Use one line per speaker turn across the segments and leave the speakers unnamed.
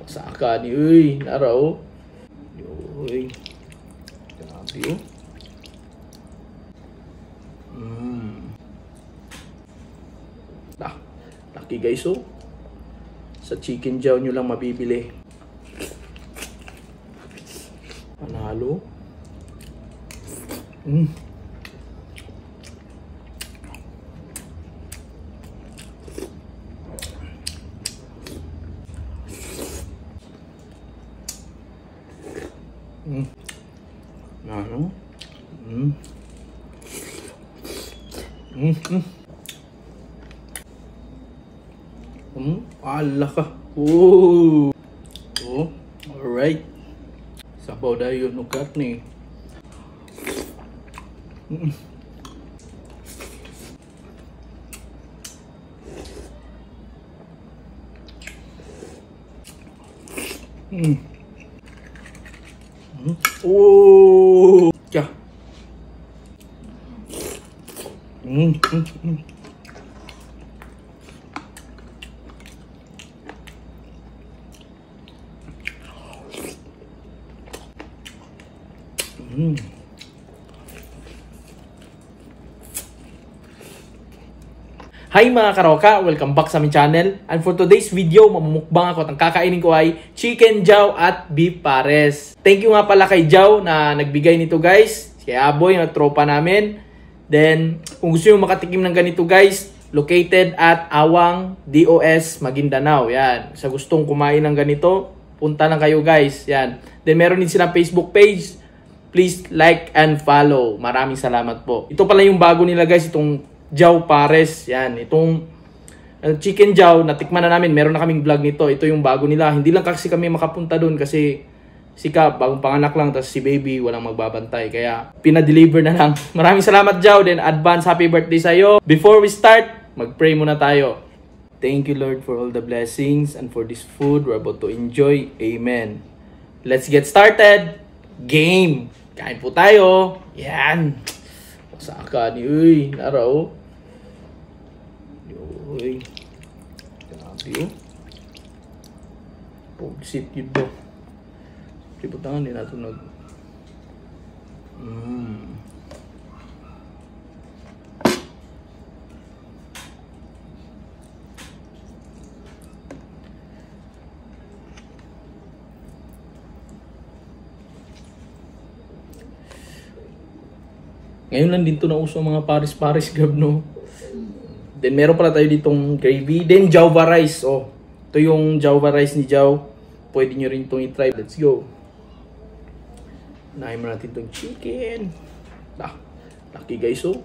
Saka ni uy, naraw. Uy. Grabe oh. Laki guys oh. Sa chicken jow nyo lang mabibili. Panalo. Ano? Ala ka. Oh. Oh, alright. Sabaw dayon no karne. Oh. Cha. Hi mga karoka! Welcome back sa aming channel. And for today's video, mamumukbang ako at ang kakainin ko ay chicken jow at beef pares. Thank you nga pala kay Jow na nagbigay nito guys. Si Aboy, na tropa namin. Then, kung gusto nyo makatikim ng ganito guys, located at Awang DOS, Maguindanao. Yan. Sa gustong kumain ng ganito, punta lang kayo guys. Yan. Then meron din silang Facebook page. Please like and follow. Maraming salamat po. Ito pala yung bago nila guys, itong jow pares. Yan, itong chicken jow, natikman na namin. Meron na kaming vlog nito. Ito yung bago nila. Hindi lang kasi kami makapunta doon kasi si Kap, bagong panganak lang. Tapos si baby, walang magbabantay. Kaya pinadeliver na lang. Maraming salamat Jow. Then advance happy birthday sa'yo. Before we start, mag-pray muna tayo. Thank you Lord for all the blessings and for this food we're about to enjoy. Amen. Let's get started. Game. Kain po tayo. Yan. Saka ni uy, naraw. Uy. Grabe oh. Pogsit yun do. Liputangan din natin nag. Ngayon lang dito na uso mga paris-paris gab no. Then meron pala tayo ditong gravy. Then java rice. Oh, ito yung java rice ni Jow. Pwede nyo rin itong i-try. Let's go. Nahin mo natin itong chicken. Laki guys oh.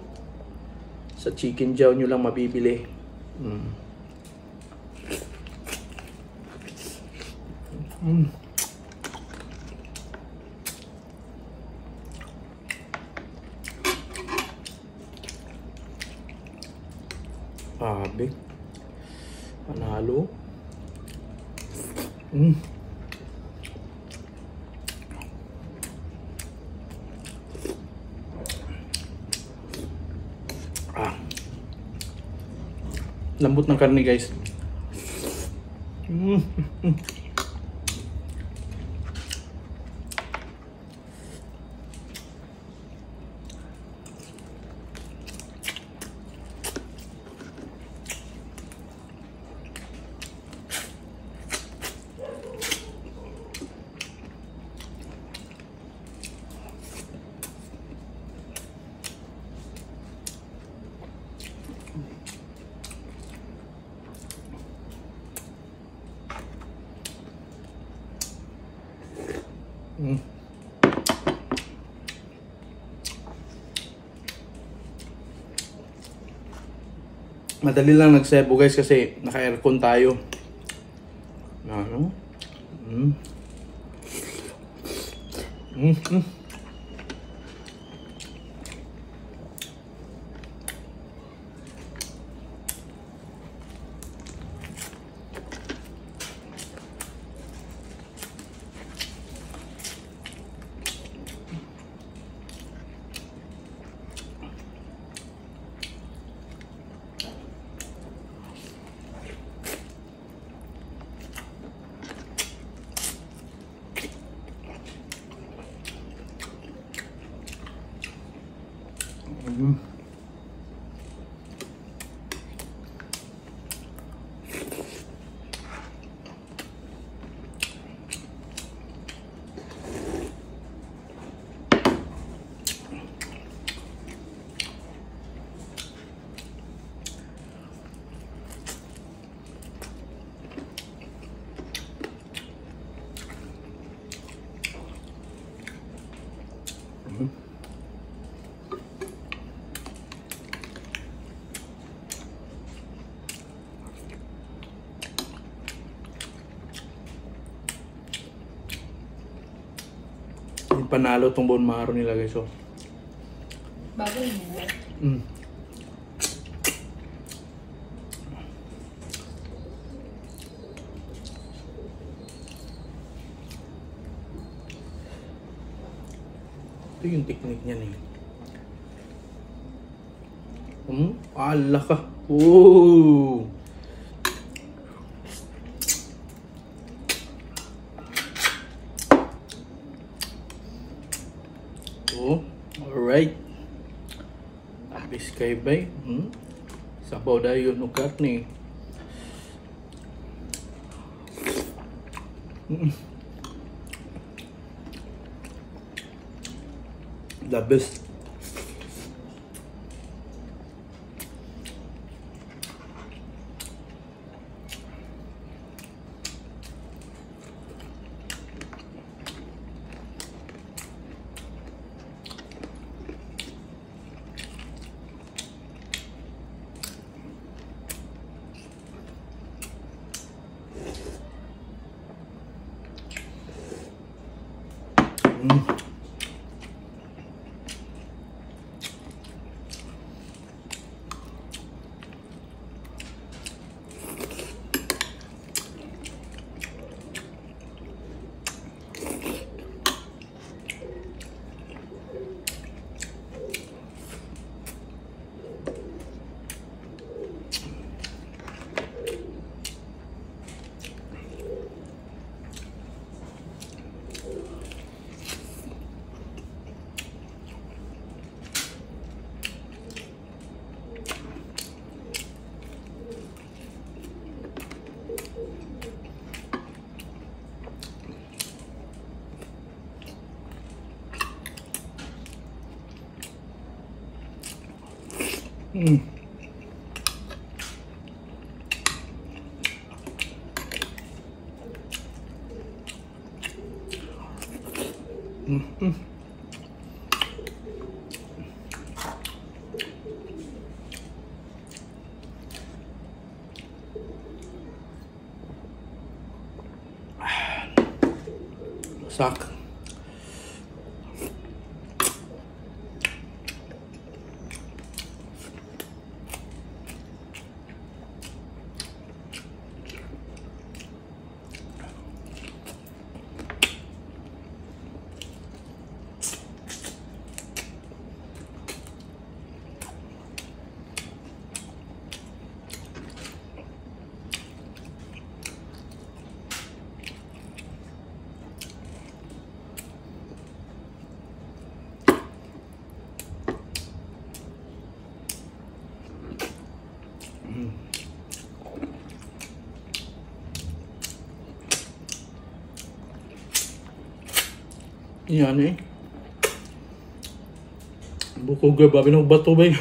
Sa chicken jow nyo lang mabibili. Big. Panalo. Lambot ng karne guys. Madali lang nagsebo guys kasi naka-aircon tayo. Ano? Yung panalo tong bone marrow nila guys. So,
Bago yun mo.
Ito yung technique niya eh. Ala ka. Oh. Oh, alright. Abis kay bay. Sabaw dayon no karne. The best. Sak. Yan eh. Bukog ba? Bato ba yun?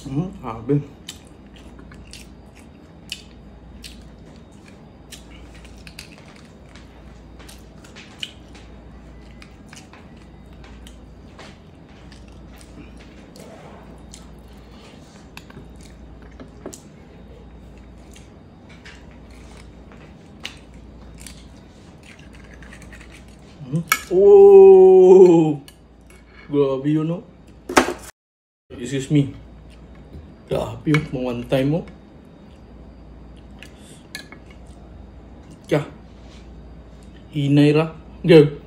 Sabi. Oh, grabe yun, no? Excuse me. Grabe yun, mga one time mo. Kya? Hinay ra. Girl.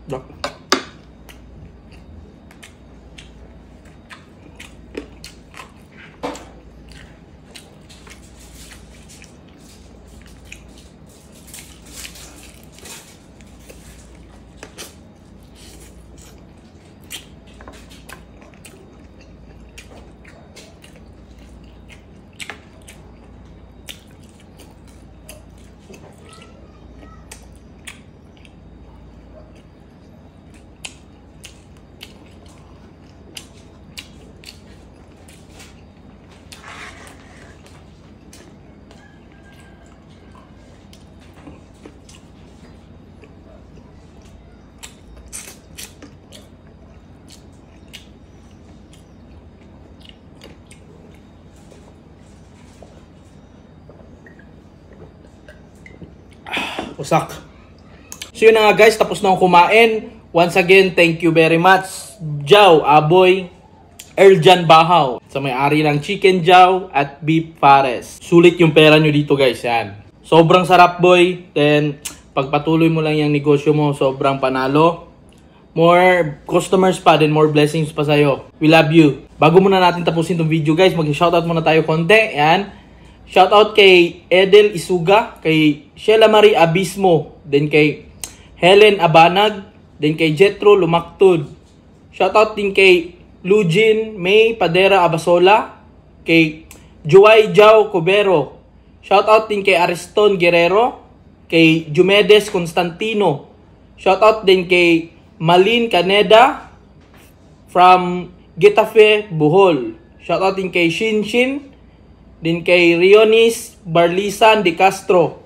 Dak. Usak. So yun na nga guys, tapos na akong kumain. Once again, thank you very much. Jow, Aboy, Erjan Bahaw, sa may-ari ng Chicken Jow at Beef Pares. Sulit yung pera nyo dito guys, yan. Sobrang sarap boy. Then, pagpatuloy mo lang yung negosyo mo, sobrang panalo. More customers pa, then more blessings pa sa'yo. We love you. Bago muna natin tapusin itong video guys, mag-shoutout muna tayo konti. Yan. Shoutout kay Edel Isuga, kay Sheila Marie Abismo, then kay Helen Abanag, then kay Jetro Lumaktod. Shoutout din kay Lujin May Padera Abasola, kay Juay Jao Cubero. Shoutout din kay Ariston Guerrero, kay Jumedes Constantino. Shoutout din kay Malin Caneda from Getafe, Bohol. Shoutout din kay Shinshin, din kay Rionis Barlisan de Castro.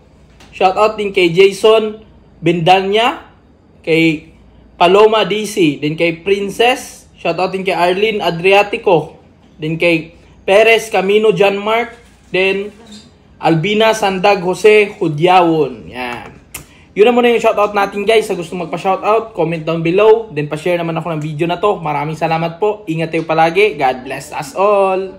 Shoutout din kay Jason Bendanya, kay Paloma DC, din kay Princess. Shoutout din kay Arlene Adriatico, din kay Perez Camino John Mark, din Albina Sandag Jose Hudyawon. Yan. Yun na muna yung shoutout natin guys. Sa gusto magpa-shoutout, comment down below. Then pa-share naman ako ng video na to. Maraming salamat po. Ingat kayo palagi. God bless us all.